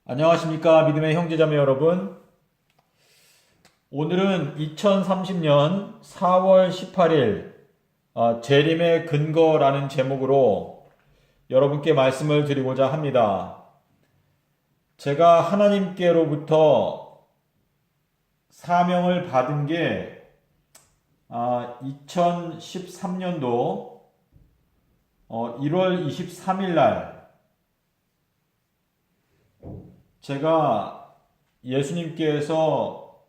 안녕하십니까 믿음의 형제자매 여러분. 오늘은 2030년 4월 18일 재림의 근거라는 제목으로 여러분께 말씀을 드리고자 합니다. 제가 하나님께로부터 사명을 받은 게 2013년도 1월 23일 날 제가 예수님께서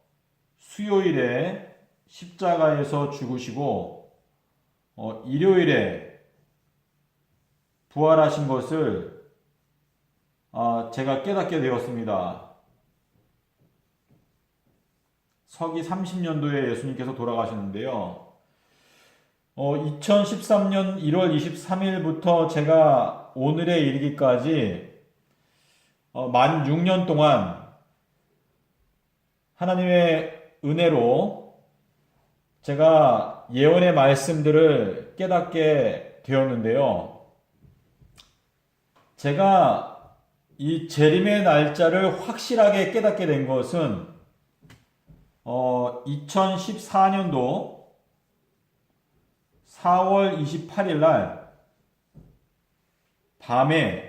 수요일에 십자가에서 죽으시고 일요일에 부활하신 것을 제가 깨닫게 되었습니다. 서기 30년도에 예수님께서 돌아가셨는데요. 2013년 1월 23일부터 제가 오늘에 이르기까지 만 6년 동안 하나님의 은혜로 제가 예언의 말씀들을 깨닫게 되었는데요. 제가 이 재림의 날짜를 확실하게 깨닫게 된 것은 2014년도 4월 28일 날 밤에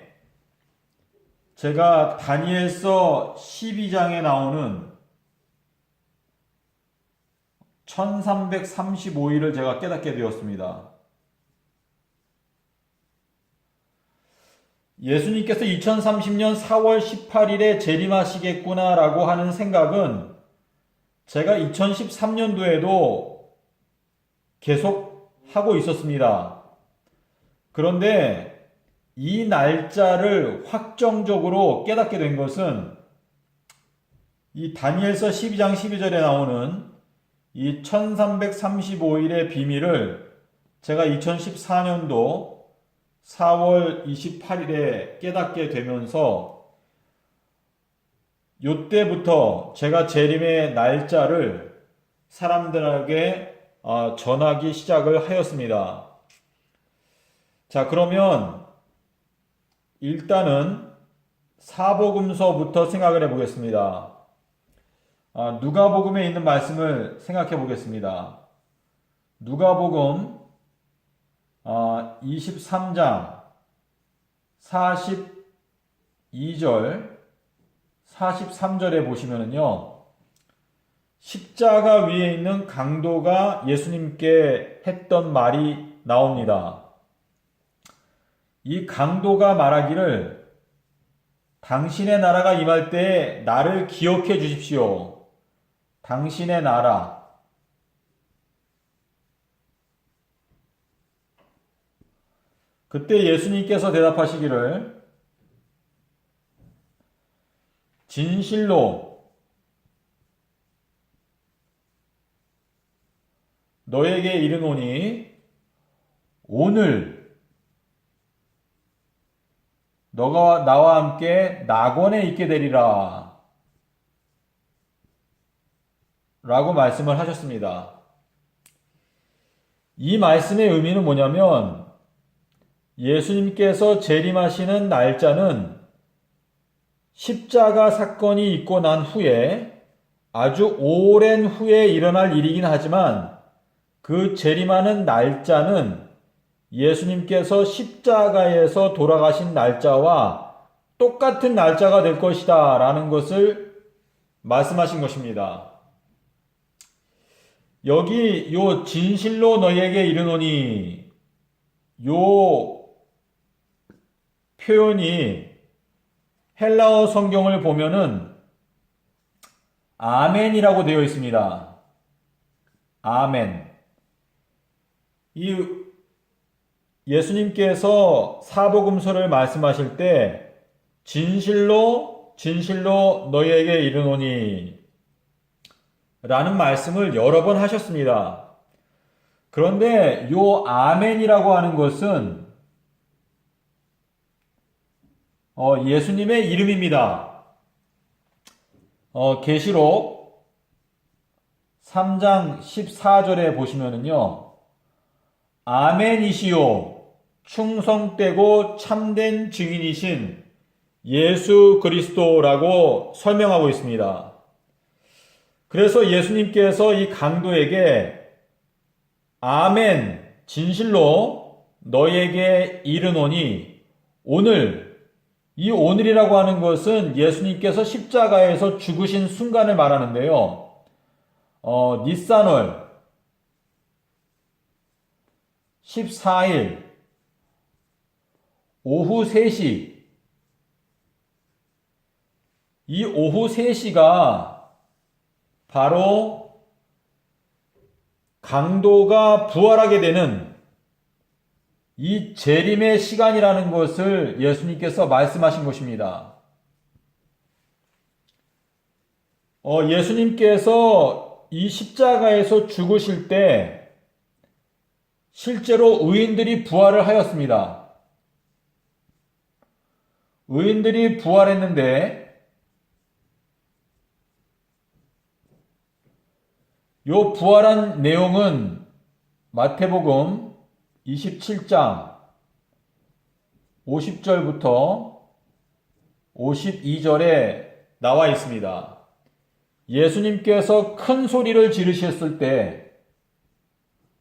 제가 다니엘서 12장에 나오는 1335일을 제가 깨닫게 되었습니다. 예수님께서 2030년 4월 18일에 재림하시겠구나라고 하는 생각은 제가 2013년도에도 계속 하고 있었습니다. 그런데 이 날짜를 확정적으로 깨닫게 된 것은 이 다니엘서 12장 12절에 나오는 이 1335일의 비밀을 제가 2014년도 4월 28일에 깨닫게 되면서 요때부터 제가 재림의 날짜를 사람들에게 전하기 시작을 하였습니다. 자, 그러면 일단은 사복음서부터 생각을 해보겠습니다. 누가복음에 있는 말씀을 생각해 보겠습니다. 누가복음 23장 42절 43절에 보시면은요, 십자가 위에 있는 강도가 예수님께 했던 말이 나옵니다. 이 강도가 말하기를 당신의 나라가 임할 때에 나를 기억해 주십시오. 당신의 나라. 그때 예수님께서 대답하시기를 진실로 너에게 이르노니 오늘 너가 나와 함께 낙원에 있게 되리라 라고 말씀을 하셨습니다. 이 말씀의 의미는 뭐냐면 예수님께서 재림하시는 날짜는 십자가 사건이 있고 난 후에 아주 오랜 후에 일어날 일이긴 하지만 그 재림하는 날짜는 예수님께서 십자가에서 돌아가신 날짜와 똑같은 날짜가 될 것이다 라는 것을 말씀하신 것입니다. 여기 요 진실로 너희에게 이르노니 요 표현이 헬라어 성경을 보면은 아멘이라고 되어 있습니다. 아멘. 이 예수님께서 사복음서를 말씀하실 때 진실로 너희에게 이르노니 라는 말씀을 여러 번 하셨습니다. 그런데 요 아멘이라고 하는 것은 예수님의 이름입니다. 계시록 3장 14절에 보시면은요, 아멘이시요 충성되고 참된 증인이신 예수 그리스도라고 설명하고 있습니다. 그래서 예수님께서 이 강도에게 아멘, 진실로 너희에게 이르노니 오늘, 이 오늘이라고 하는 것은 예수님께서 십자가에서 죽으신 순간을 말하는데요. 니산월 14일 오후 3시, 이 오후 3시가 바로 강도가 부활하게 되는 이 재림의 시간이라는 것을 예수님께서 말씀하신 것입니다. 예수님께서 이 십자가에서 죽으실 때 실제로 의인들이 부활을 하였습니다. 의인들이 부활했는데 요 부활한 내용은 마태복음 27장 50절부터 52절에 나와 있습니다. 예수님께서 큰 소리를 지르셨을 때,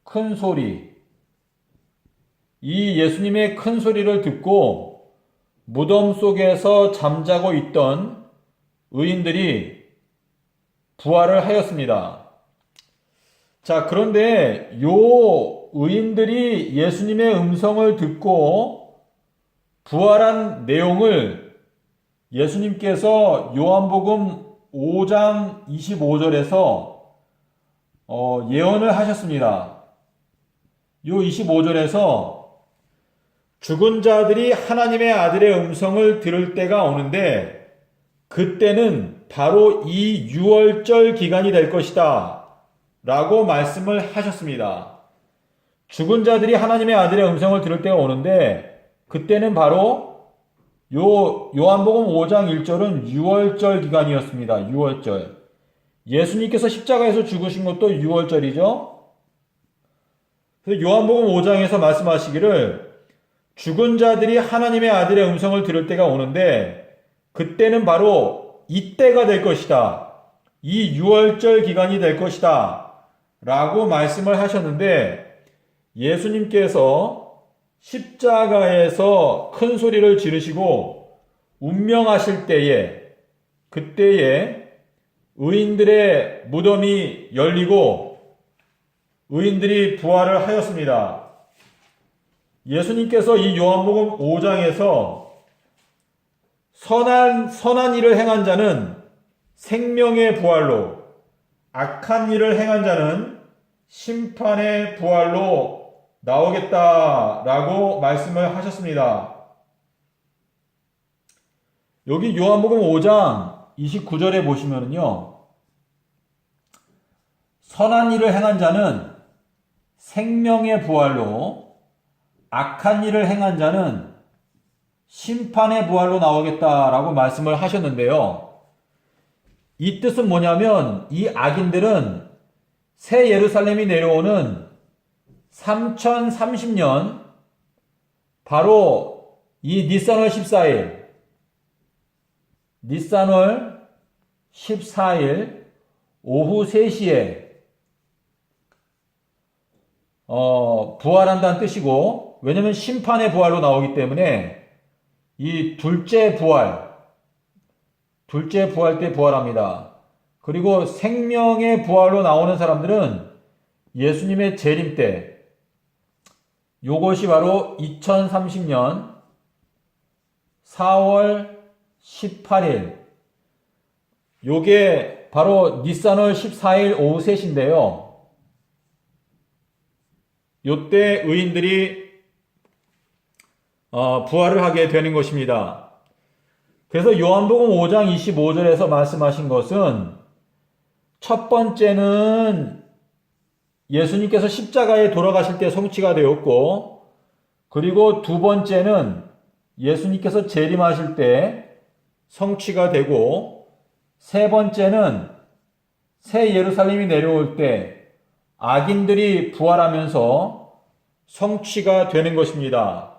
큰 소리, 이 예수님의 큰 소리를 듣고 무덤 속에서 잠자고 있던 의인들이 부활을 하였습니다. 자, 그런데 요 의인들이 예수님의 음성을 듣고 부활한 내용을 예수님께서 요한복음 5장 25절에서 예언을 하셨습니다. 요 25절에서 죽은 자들이 하나님의 아들의 음성을 들을 때가 오는데 그때는 바로 이 유월절 기간이 될 것이다 라고 말씀을 하셨습니다. 죽은 자들이 하나님의 아들의 음성을 들을 때가 오는데 그때는 바로 요한복음 5장 1절은 유월절 기간이었습니다. 유월절. 예수님께서 십자가에서 죽으신 것도 유월절이죠. 그래서 요한복음 5장에서 말씀하시기를 죽은 자들이 하나님의 아들의 음성을 들을 때가 오는데 그때는 바로 이때가 될 것이다. 이 유월절 기간이 될 것이다. 라고 말씀을 하셨는데 예수님께서 십자가에서 큰 소리를 지르시고 운명하실 때에 그때에 의인들의 무덤이 열리고 의인들이 부활을 하였습니다. 예수님께서 이 요한복음 5장에서 선한 일을 행한 자는 생명의 부활로 악한 일을 행한 자는 심판의 부활로 나오겠다라고 말씀을 하셨습니다. 여기 요한복음 5장 29절에 보시면요. 선한 일을 행한 자는 생명의 부활로 악한 일을 행한 자는 심판의 부활로 나오겠다라고 말씀을 하셨는데요. 이 뜻은 뭐냐면 이 악인들은 새 예루살렘이 내려오는 3030년 바로 이 니산월 14일 오후 3시에 부활한다는 뜻이고 왜냐면 심판의 부활로 나오기 때문에 이 둘째 부활 때 부활합니다. 그리고 생명의 부활로 나오는 사람들은 예수님의 재림 때 요것이 바로 2030년 4월 18일 요게 바로 니산월 14일 오후 3시인데요. 요때 의인들이 부활을 하게 되는 것입니다. 그래서 요한복음 5장 25절에서 말씀하신 것은 첫 번째는 예수님께서 십자가에 돌아가실 때 성취가 되었고 그리고 두 번째는 예수님께서 재림하실 때 성취가 되고 세 번째는 새 예루살렘이 내려올 때 악인들이 부활하면서 성취가 되는 것입니다.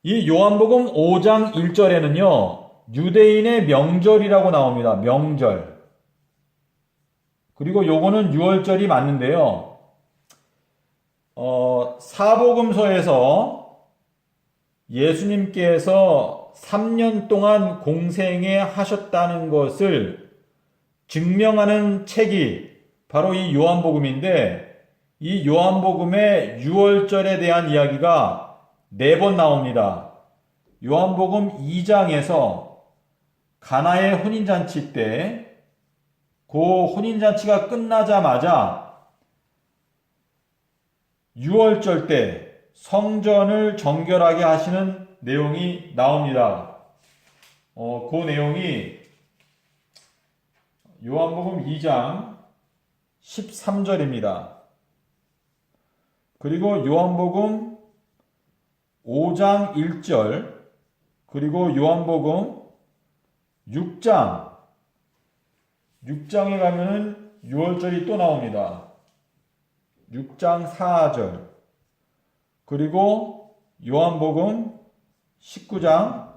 이 요한복음 5장 1절에는요, 유대인의 명절이라고 나옵니다. 명절. 그리고 요거는 6월절이 맞는데요. 사복음서에서 예수님께서 3년 동안 공생애 하셨다는 것을 증명하는 책이 바로 이 요한복음인데, 이 요한복음의 6월절에 대한 이야기가 4번 나옵니다. 요한복음 2장에서 가나의 혼인잔치 때 그 혼인잔치가 끝나자마자 6월절 때 성전을 정결하게 하시는 내용이 나옵니다. 그 내용이 요한복음 2장 13절입니다. 그리고 요한복음 5장 1절, 그리고 요한복음 6장에 가면은 6월절이 또 나옵니다. 6장 4절, 그리고 요한복음 19장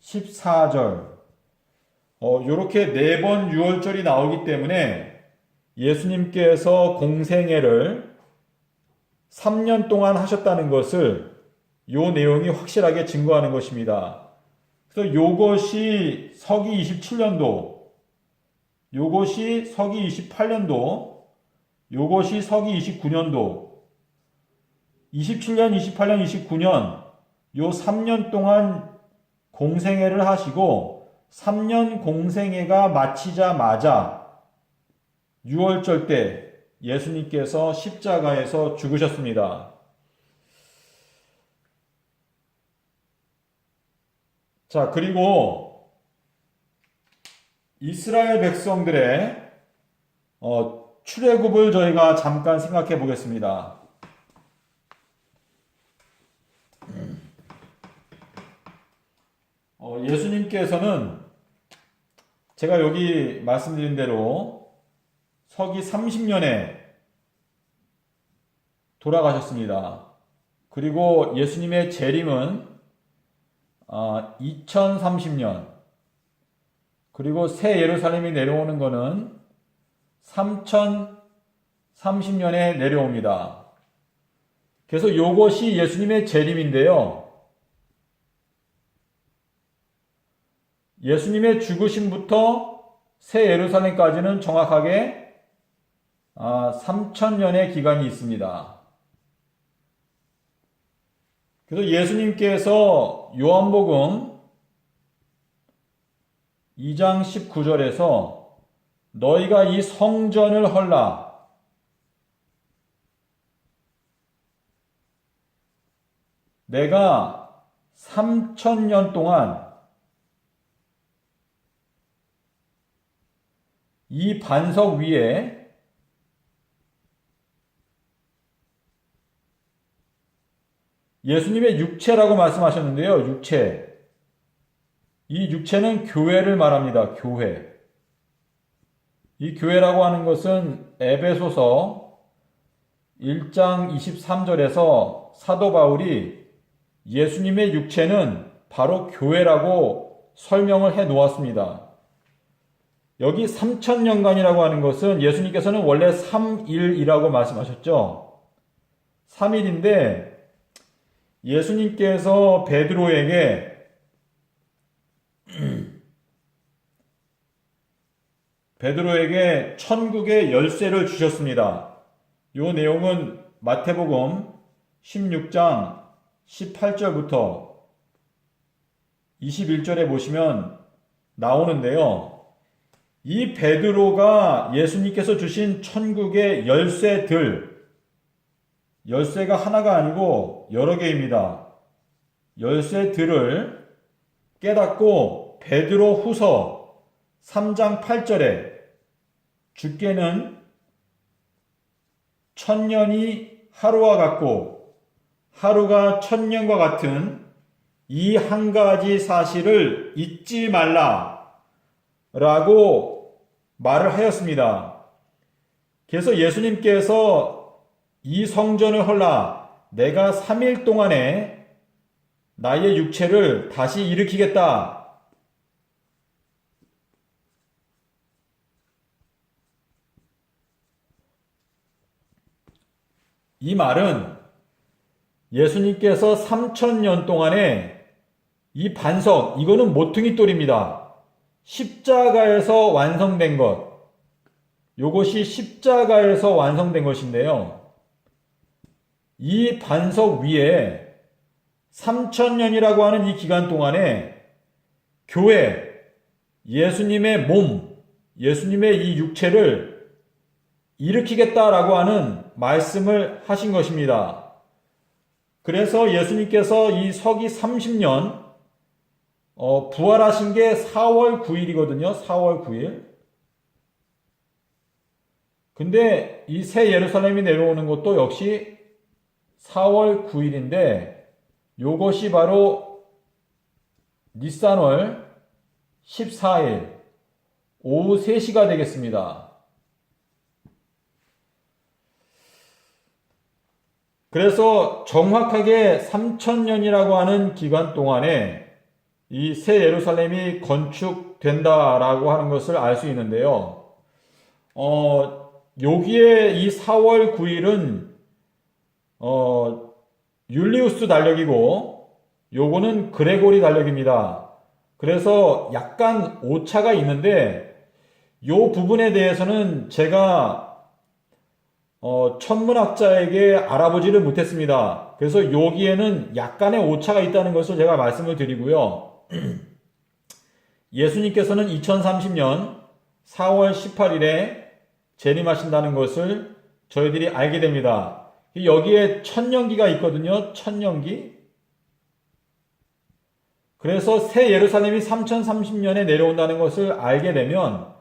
14절, 요렇게 4번 6월절이 나오기 때문에 예수님께서 공생애를 3년 동안 하셨다는 것을 요 내용이 확실하게 증거하는 것입니다. 그래서 요것이 서기 27년도, 요것이 서기 28년도, 요것이 서기 29년도, 27년, 28년, 29년 요 3년 동안 공생애를 하시고 3년 공생애가 마치자마자 6월절 때 예수님께서 십자가에서 죽으셨습니다. 자, 그리고 이스라엘 백성들의 출애굽을 저희가 잠깐 생각해 보겠습니다. 예수님께서는 제가 여기 말씀드린 대로 서기 30년에 돌아가셨습니다. 그리고 예수님의 재림은 2030년, 그리고 새 예루살렘이 내려오는 것은 3030년에 내려옵니다. 그래서 이것이 예수님의 재림인데요. 예수님의 죽으심부터 새 예루살렘까지는 정확하게 3000년의 기간이 있습니다. 그래서 예수님께서 요한복음 2장 19절에서 너희가 이 성전을 헐라, 내가 3000년 동안 이 반석 위에 예수님의 육체라고 말씀하셨는데요. 육체. 이 육체는 교회를 말합니다. 교회. 이 교회라고 하는 것은 에베소서 1장 23절에서 사도 바울이 예수님의 육체는 바로 교회라고 설명을 해 놓았습니다. 여기 3000년간이라고 하는 것은 예수님께서는 원래 3일이라고 말씀하셨죠. 3일인데 예수님께서 베드로에게 천국의 열쇠를 주셨습니다. 이 내용은 마태복음 16장 18절부터 21절에 보시면 나오는데요. 이 베드로가 예수님께서 주신 천국의 열쇠가 하나가 아니고 여러 개입니다. 열쇠들을 깨닫고 베드로 후서 3장 8절에 주께는 천년이 하루와 같고 하루가 천년과 같은 이 한 가지 사실을 잊지 말라 라고 말을 하였습니다. 그래서 예수님께서 이 성전을 헐라, 내가 3일 동안에 나의 육체를 다시 일으키겠다. 이 말은 예수님께서 3000년 동안에 이 반석, 이거는 모퉁이 돌입니다. 십자가에서 완성된 것. 요것이 십자가에서 완성된 것인데요. 이 반석 위에 3000년이라고 하는 이 기간 동안에 교회, 예수님의 몸, 예수님의 이 육체를 일으키겠다라고 하는 말씀을 하신 것입니다. 그래서 예수님께서 이 서기 30년 부활하신 게 4월 9일이거든요. 4월 9일. 근데 이 새 예루살렘이 내려오는 것도 역시 4월 9일인데 요것이 바로 니산월 14일 오후 3시가 되겠습니다. 그래서 정확하게 3000년이라고 하는 기간 동안에 이 새 예루살렘이 건축된다라고 하는 것을 알 수 있는데요. 여기에 이 4월 9일은 율리우스 달력이고 요거는 그레고리 달력입니다. 그래서 약간 오차가 있는데 요 부분에 대해서는 제가 천문학자에게 알아보지를 못했습니다. 그래서 여기에는 약간의 오차가 있다는 것을 제가 말씀을 드리고요. 예수님께서는 2030년 4월 18일에 재림하신다는 것을 저희들이 알게 됩니다. 여기에 천년기가 있거든요. 천년기. 그래서 새 예루살렘이 3030년에 내려온다는 것을 알게 되면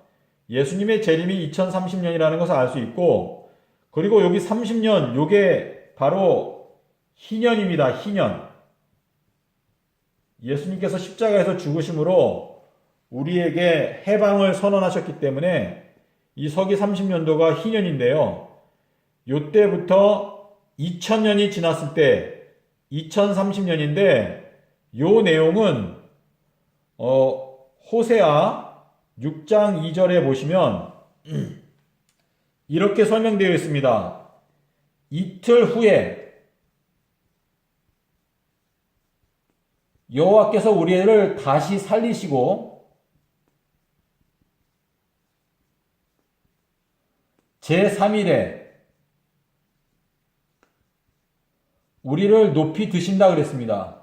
예수님의 재림이 2030년이라는 것을 알 수 있고, 그리고 여기 30년, 요게 바로 희년입니다. 희년. 예수님께서 십자가에서 죽으심으로 우리에게 해방을 선언하셨기 때문에 이 서기 30년도가 희년인데요. 요때부터 2000년이 지났을 때 2030년인데 요 내용은 호세아 6장 2절에 보시면 이렇게 설명되어 있습니다. 이틀 후에 여호와께서 우리를 다시 살리시고 제3일에 우리를 높이 드신다 그랬습니다.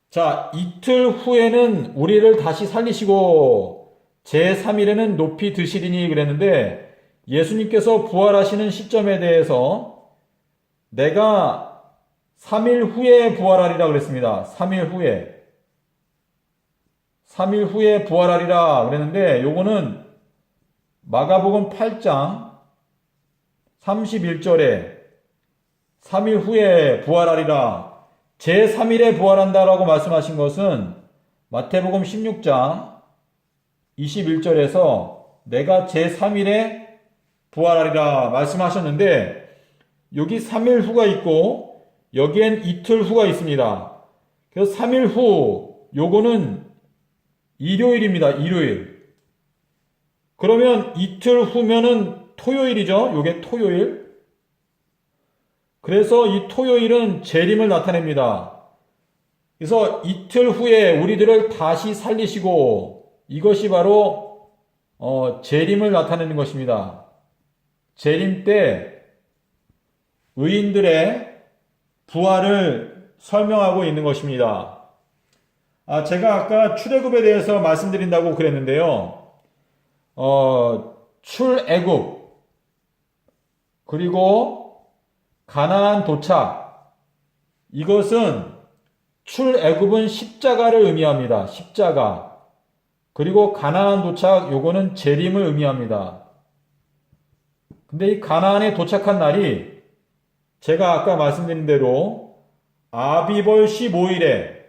자, 이틀 후에는 우리를 다시 살리시고 제3일에는 높이 드시리니 그랬는데 예수님께서 부활하시는 시점에 대해서 내가 3일 후에 부활하리라 그랬습니다. 3일 후에. 3일 후에 부활하리라 그랬는데 요거는 마가복음 8장 31절에 3일 후에 부활하리라, 제3일에 부활한다라고 말씀하신 것은 마태복음 16장 21절에서 내가 제3일에 부활하리라 말씀하셨는데 여기 3일 후가 있고 여기엔 이틀 후가 있습니다. 그래서 3일 후 요거는 일요일입니다. 일요일. 그러면 이틀 후면은 토요일이죠. 요게 토요일. 그래서 이 토요일은 재림을 나타냅니다. 그래서 이틀 후에 우리들을 다시 살리시고 이것이 바로 재림을 나타내는 것입니다. 재림 때 의인들의 부활을 설명하고 있는 것입니다. 제가 아까 출애굽에 대해서 말씀드린다고 그랬는데요. 출애굽 그리고 가나안 도착, 이것은 출애굽은 십자가를 의미합니다. 십자가. 그리고 가나안 도착, 요거는 재림을 의미합니다. 근데 이 가나안에 도착한 날이 제가 아까 말씀드린 대로 아비벌 15일에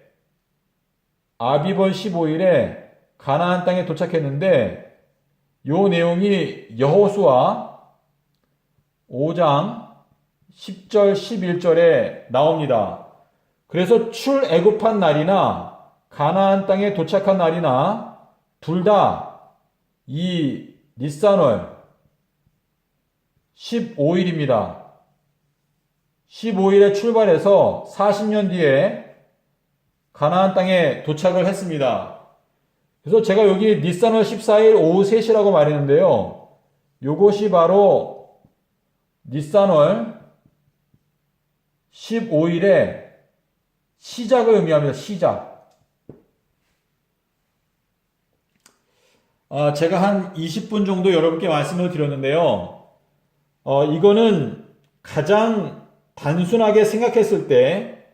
가나안 땅에 도착했는데 요 내용이 여호수아 5장 10절, 11절에 나옵니다. 그래서 출애굽한 날이나 가나안 땅에 도착한 날이나 둘 다 이 니산월 15일입니다. 15일에 출발해서 40년 뒤에 가나안 땅에 도착을 했습니다. 그래서 제가 여기 니산월 14일 오후 3시라고 말했는데요. 요것이 바로 니산월 15일의 시작을 의미합니다. 시작. 제가 한 20분 정도 여러분께 말씀을 드렸는데요. 이거는 가장 단순하게 생각했을 때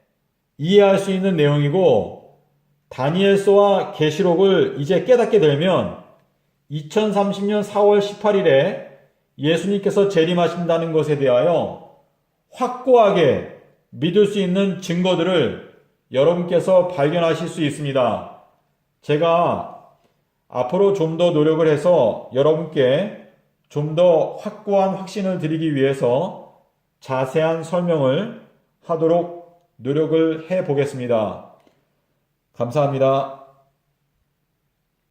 이해할 수 있는 내용이고, 다니엘서와 계시록을 이제 깨닫게 되면 2030년 4월 18일에 예수님께서 재림하신다는 것에 대하여 확고하게 믿을 수 있는 증거들을 여러분께서 발견하실 수 있습니다. 제가 앞으로 좀 더 노력을 해서 여러분께 좀 더 확고한 확신을 드리기 위해서 자세한 설명을 하도록 노력을 해 보겠습니다. 감사합니다.